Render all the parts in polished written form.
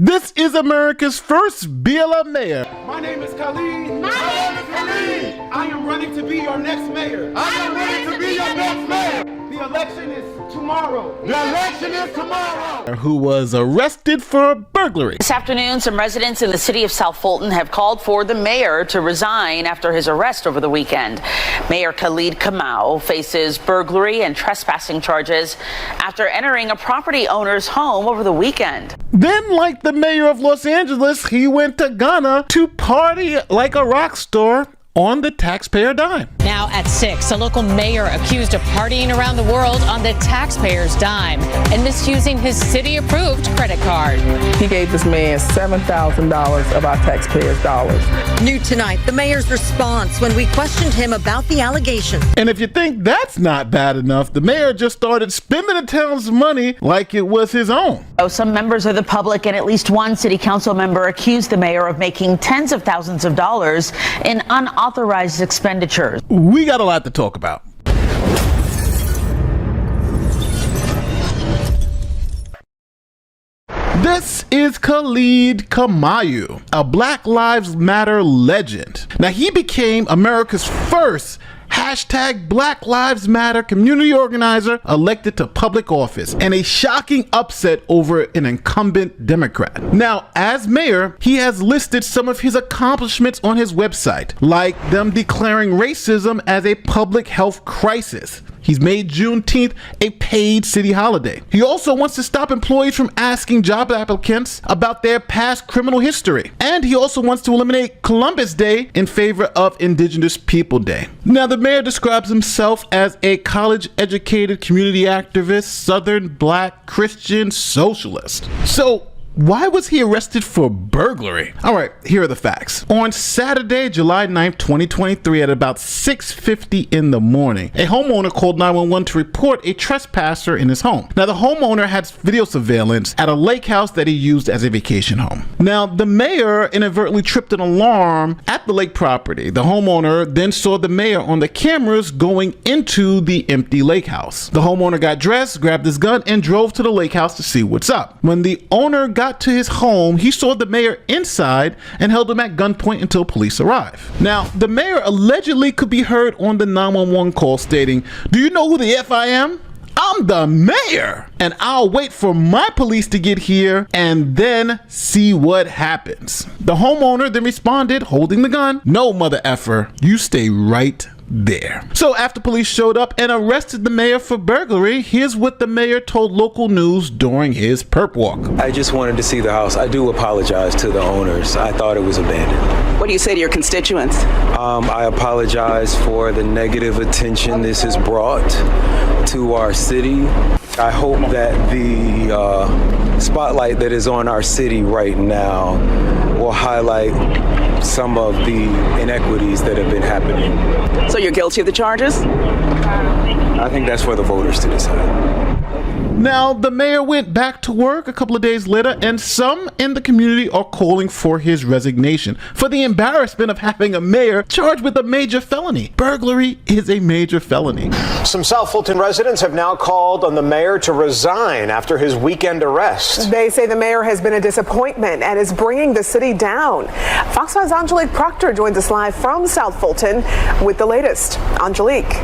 This is America's first BLM mayor. My name is Khalid. My name is Khalid. I am running to be your next mayor. I am running to be your next mayor. The election is tomorrow. The election is tomorrow. Who was arrested for burglary. This afternoon, some residents in the city of South Fulton have called for the mayor to resign after his arrest over the weekend. Mayor Khalid Kamau faces burglary and trespassing charges after entering a property owner's home over the weekend. Then, like the mayor of Los Angeles, he went to Ghana to party like a rock star on the taxpayer dime. Now at 6, a local mayor accused of partying around the world on the taxpayer's dime and misusing his city-approved credit card. He gave this man $7,000 of our taxpayers' dollars. New tonight, the mayor's response when we questioned him about the allegation. And if you think that's not bad enough, the mayor just started spending the town's money like it was his own. Some members of the public and at least one city council member accused the mayor of making tens of thousands of dollars in unauthorized expenditures. We got a lot to talk about. This is Khalid Kamau, a Black Lives Matter legend. Now, he became America's first #Black Lives Matter community organizer elected to public office, and a shocking upset over an incumbent Democrat. Now, as mayor, he has listed some of his accomplishments on his website, like them declaring racism as a public health crisis. He's made Juneteenth a paid city holiday. He also wants to stop employees from asking job applicants about their past criminal history. And he also wants to eliminate Columbus Day in favor of Indigenous People Day. Now, the mayor describes himself as a college-educated community activist, Southern Black Christian socialist. So, why was he arrested for burglary? All right, here are the facts. On Saturday, July 9th, 2023, at about 6:50 in the morning, a homeowner called 911 to report a trespasser in his home. Now, the homeowner had video surveillance at a lake house that he used as a vacation home. Now, the mayor inadvertently tripped an alarm at the lake property. The homeowner then saw the mayor on the cameras going into the empty lake house. The homeowner got dressed, grabbed his gun, and drove to the lake house to see what's up. When the owner got to his home, he saw the mayor inside and held him at gunpoint until police arrived. Now, the mayor allegedly could be heard on the 911 call stating, "Do you know who the F I am? I'm the mayor, and I'll wait for my police to get here and then see what happens." The homeowner then responded, holding the gun, "No, mother effer, you stay right there." So after police showed up and arrested the mayor for burglary, here's what the mayor told local news during his perp walk. "I just wanted to see the house. I do apologize to the owners. I thought it was abandoned." What do you say to your constituents? I apologize for the negative attention this has brought to our city. I hope that the spotlight that is on our city right now will highlight some of the inequities that have been happening. So you're guilty of the charges? I think that's for the voters to decide. Now, the mayor went back to work a couple of days later, and some in the community are calling for his resignation for the embarrassment of having a mayor charged with a major felony. Burglary is a major felony. Some South Fulton residents have now called on the mayor to resign after his weekend arrest. They say the mayor has been a disappointment and is bringing the city down. Fox 5's Angelique Proctor joins us live from South Fulton with the latest. Angelique.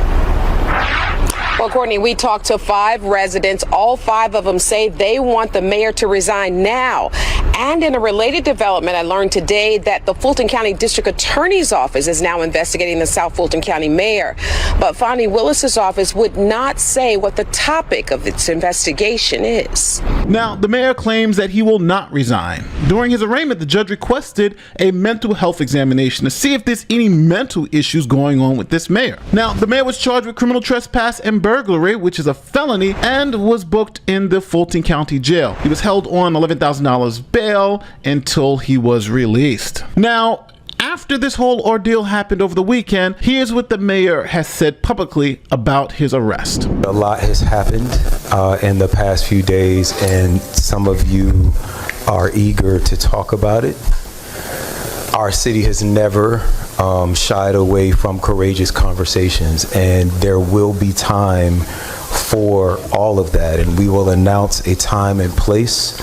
Well, Courtney, we talked to 5 residents. All 5 of them say they want the mayor to resign now. And in a related development, I learned today that the Fulton County District Attorney's Office is now investigating the South Fulton County mayor. But Fonnie Willis's office would not say what the topic of its investigation is. Now, the mayor claims that he will not resign. During his arraignment, the judge requested a mental health examination to see if there's any mental issues going on with this mayor. Now, the mayor was charged with criminal trespass and burglary, which is a felony, and was booked in the Fulton County Jail. He was held on $11,000 bail until he was released. Now, after this whole ordeal happened over the weekend, here's what the mayor has said publicly about his arrest. A lot has happened in the past few days, and some of you are eager to talk about it. Our city has never shied away from courageous conversations, and there will be time for all of that, and we will announce a time and place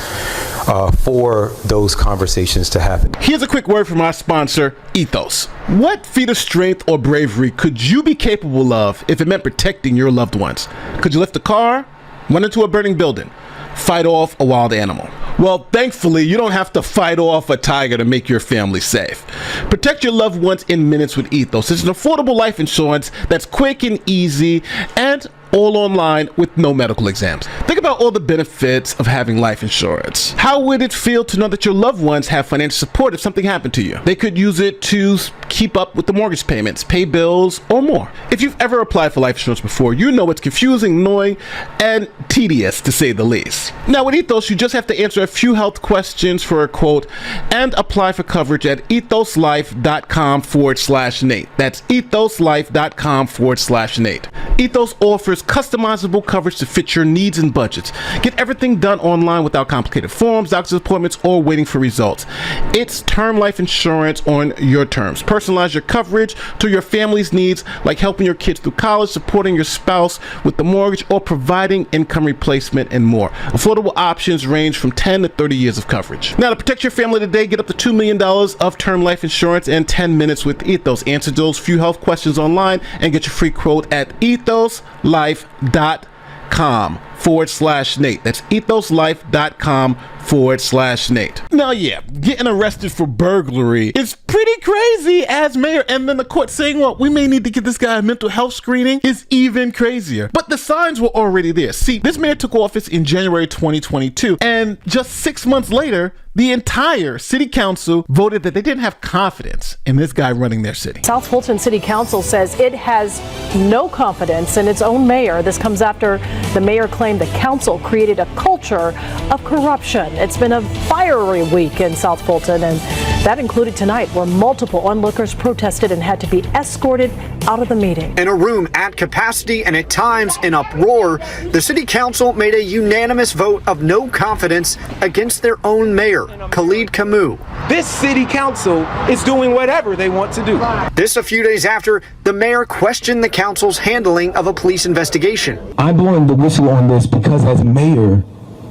for those conversations to happen. Here's a quick word from our sponsor, Ethos. What feat of strength or bravery could you be capable of if it meant protecting your loved ones? Could you lift a car, run into a burning building, fight off a wild animal? Well, thankfully, you don't have to fight off a tiger to make your family safe. Protect your loved ones in minutes with Ethos. It's an affordable life insurance that's quick and easy and all online with no medical exams. Think about all the benefits of having life insurance. How would it feel to know that your loved ones have financial support if something happened to you? They could use it to keep up with the mortgage payments, pay bills, or more. If you've ever applied for life insurance before, you know it's confusing, annoying, and tedious to say the least. Now with Ethos, you just have to answer a few health questions for a quote and apply for coverage at ethoslife.com/Nate. That's ethoslife.com/Nate. Ethos offers customizable coverage to fit your needs and budgets. Get everything done online without complicated forms, doctor's appointments, or waiting for results. It's term life insurance on your terms. Personalize your coverage to your family's needs, like helping your kids through college, supporting your spouse with the mortgage, or providing income replacement and more. Affordable options range from 10 to 30 years of coverage. Now, to protect your family today, get up to $2 million of term life insurance in 10 minutes with Ethos. Answer those few health questions online and get your free quote at ethoslife.com/Nate. That's ethoslife.com/Nate. Now, yeah, getting arrested for burglary is pretty crazy as mayor, and then the court saying, well, we may need to get this guy a mental health screening is even crazier. But the signs were already there. See, this mayor took office in January 2022, and just 6 months later, the entire city council voted that they didn't have confidence in this guy running their city. South Fulton City Council says it has no confidence in its own mayor. This comes after the mayor claimed the council created a culture of corruption. It's been a fiery week in South Fulton, and that included tonight where multiple onlookers protested and had to be escorted out of the meeting. In a room at capacity and at times in uproar, the city council made a unanimous vote of no confidence against their own mayor, Khalid Kamau. This city council is doing whatever they want to do. This a few days after the mayor questioned the council's handling of a police investigation. I'm blowing the whistle on this because as mayor,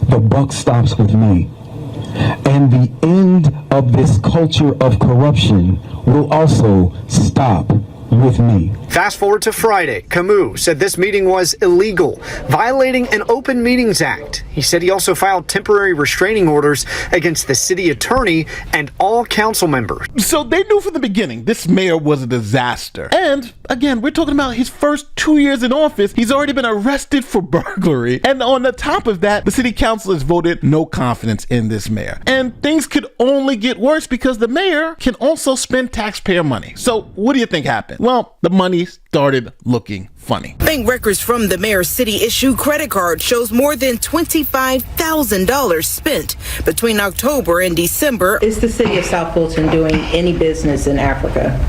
the buck stops with me. And the end of this culture of corruption will also stop with me. Fast forward to Friday, Kamau said this meeting was illegal, violating an Open Meetings Act. He said he also filed temporary restraining orders against the city attorney and all council members. So they knew from the beginning this mayor was a disaster. And again, we're talking about his first 2 years in office. He's already been arrested for burglary. And on the top of that, the city council has voted no confidence in this mayor. And things could only get worse because the mayor can also spend taxpayer money. So what do you think happened? Well, the money started looking funny. Bank records from the mayor's city-issued credit card shows more than $25,000 spent between October and December. Is the city of South Fulton doing any business in Africa?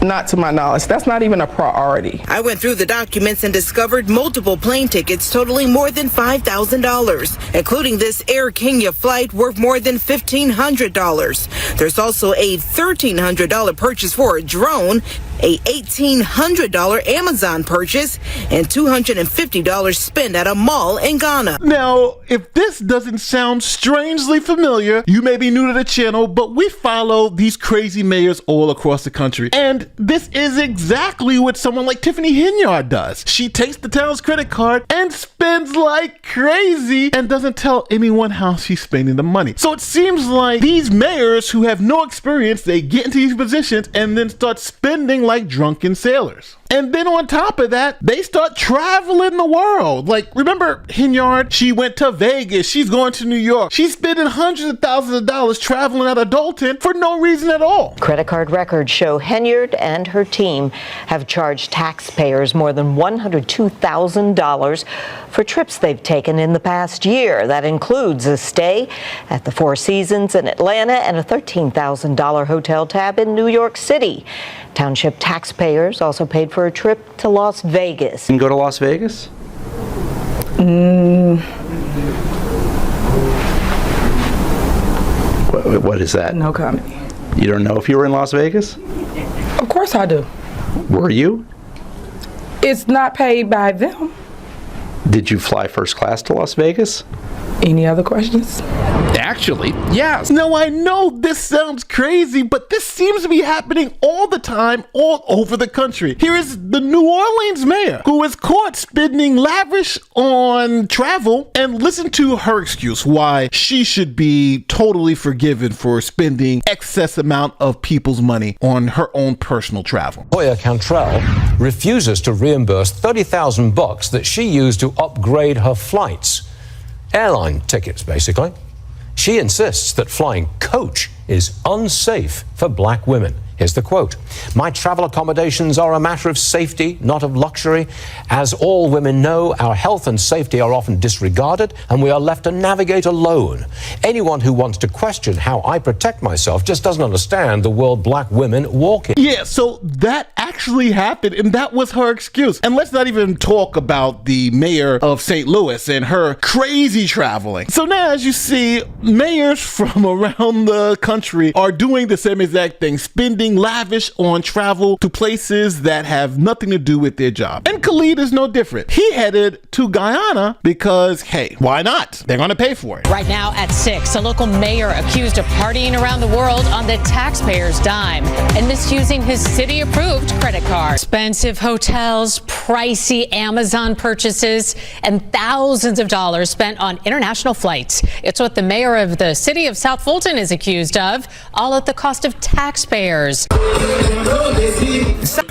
Not to my knowledge. That's not even a priority. I went through the documents and discovered multiple plane tickets totaling more than $5,000, including this Air Kenya flight worth more than $1,500. There's also a $1,300 purchase for a drone, a $1,800 Amazon purchase, and $250 spent at a mall in Ghana. Now, if this doesn't sound strangely familiar, you may be new to the channel, but we follow these crazy mayors all across the country. And this is exactly what someone like Tiffany Hinyard does. She takes the town's credit card and spends like crazy and doesn't tell anyone how she's spending the money. So it seems like these mayors who have no experience, they get into these positions and then start spending like drunken sailors. And then on top of that, they start traveling the world. Like, remember Hinyard? She went to Vegas. She's going to New York. She's spending hundreds of thousands of dollars traveling out of Dalton for no reason at all. Credit card records show Hinyard and her team have charged taxpayers more than $102,000 for trips they've taken in the past year. That includes a stay at the Four Seasons in Atlanta and a $13,000 hotel tab in New York City. Township taxpayers also paid for a trip to Las Vegas. You can go to Las Vegas? What is that? No comment. You don't know if you were in Las Vegas? Of course I do. Were you? It's not paid by them. Did you fly first class to Las Vegas? Any other questions? Actually, yes. Now, I know this sounds crazy, but this seems to be happening all the time, all over the country. Here is the New Orleans mayor who was caught spending lavish on travel, and listen to her excuse why she should be totally forgiven for spending excess amount of people's money on her own personal travel. Lawyer Cantrell refuses to reimburse $30,000 that she used to upgrade her flights. Airline tickets, basically. She insists that flying coach is unsafe for black women. Here's the quote. "My travel accommodations are a matter of safety, not of luxury. As all women know, our health and safety are often disregarded and we are left to navigate alone. Anyone who wants to question how I protect myself just doesn't understand the world black women walk in." Yeah, so that actually happened, and that was her excuse. And let's not even talk about the mayor of St. Louis and her crazy traveling. So now, as you see, mayors from around the country are doing the same exact thing, spending lavish on travel to places that have nothing to do with their job. And Khalid is no different. He headed to Guyana because, hey, why not? They're going to pay for it. Right now at 6, a local mayor accused of partying around the world on the taxpayer's dime and misusing his city-approved credit card. Expensive hotels, pricey Amazon purchases, and thousands of dollars spent on international flights. It's what the mayor of the city of South Fulton is accused of, all at the cost of taxpayers.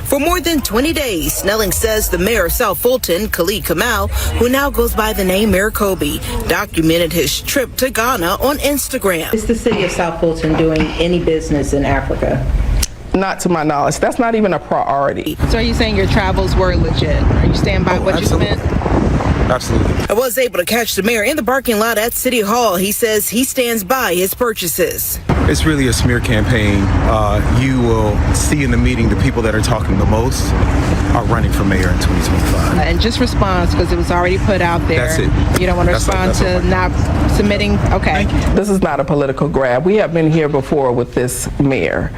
For more than 20 days, Snelling says the mayor of South Fulton, Khalid Kamau, who now goes by the name Mayor Kobe, documented his trip to Ghana on Instagram. Is the city of South Fulton doing any business in Africa? Not to my knowledge. That's not even a priority. So are you saying your travels were legit? Are you standing by what you spent? Absolutely. I was able to catch the mayor in the parking lot at City Hall. He says he stands by his purchases. It's really a smear campaign. You will see in the meeting the people that are talking the most are running for mayor in 2025. And just response, because it was already put out there. That's it. You don't want to respond to not submitting? Okay. This is not a political grab. We have been here before with this mayor.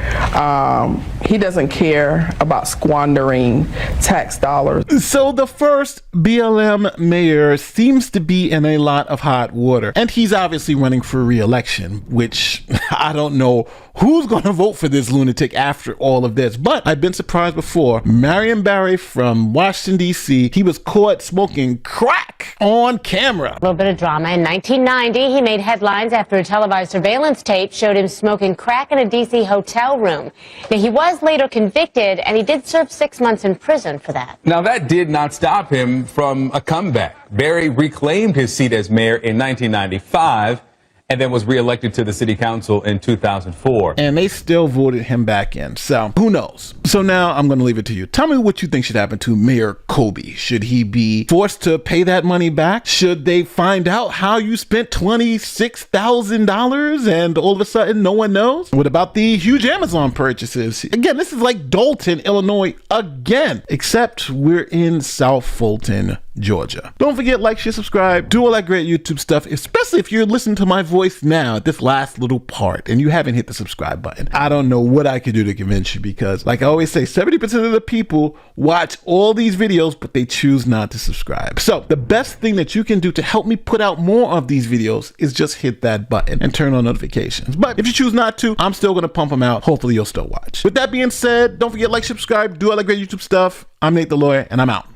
He doesn't care about squandering tax dollars. So the first BLM mayor seems to be in a lot of hot water, and he's obviously running for re-election, which I don't know who's going to vote for this lunatic after all of this. But I've been surprised before. Marion Barry from Washington, D.C., he was caught smoking crack on camera. A little bit of drama. In 1990, he made headlines after a televised surveillance tape showed him smoking crack in a D.C. hotel room. Now, he was later convicted, and he did serve 6 months in prison for that. Now, that did not stop him from a comeback. Barry reclaimed his seat as mayor in 1995 and then was reelected to the city council in 2004. And they still voted him back in. So who knows? So now I'm going to leave it to you. Tell me what you think should happen to Mayor Kobe. Should he be forced to pay that money back? Should they find out how you spent $26,000 and all of a sudden no one knows? What about the huge Amazon purchases? Again, this is like Dalton, Illinois again, except we're in South Fulton, Georgia. Don't forget, like, share, subscribe, do all that great YouTube stuff, especially if you're listening to my voice now at this last little part and you haven't hit the subscribe button. I don't know what I could do to convince you, because like I always say, 70% of the people watch all these videos, but they choose not to subscribe. So the best thing that you can do to help me put out more of these videos is just hit that button and turn on notifications. But if you choose not to, I'm still going to pump them out. Hopefully you'll still watch. With that being said, don't forget, like, subscribe, do all that great YouTube stuff. I'm Nate the Lawyer, and I'm out.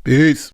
Peace.